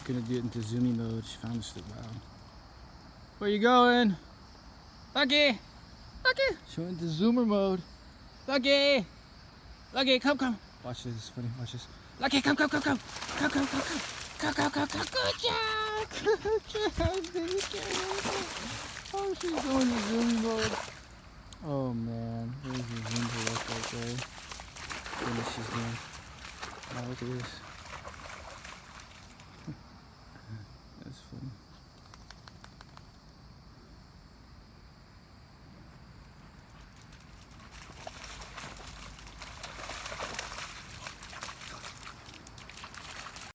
Gonna do it into zoomy mode. She found us. Wow. Where you going? Lucky! Lucky! She went into zoomer mode. Lucky! Lucky, come. Watch this, it's funny, watch this. Lucky, come. Come. Good job. Good job. Oh, she's going to zoom mode. Oh man, there's the zoom to look right there. What is she's doing? Oh, look at this.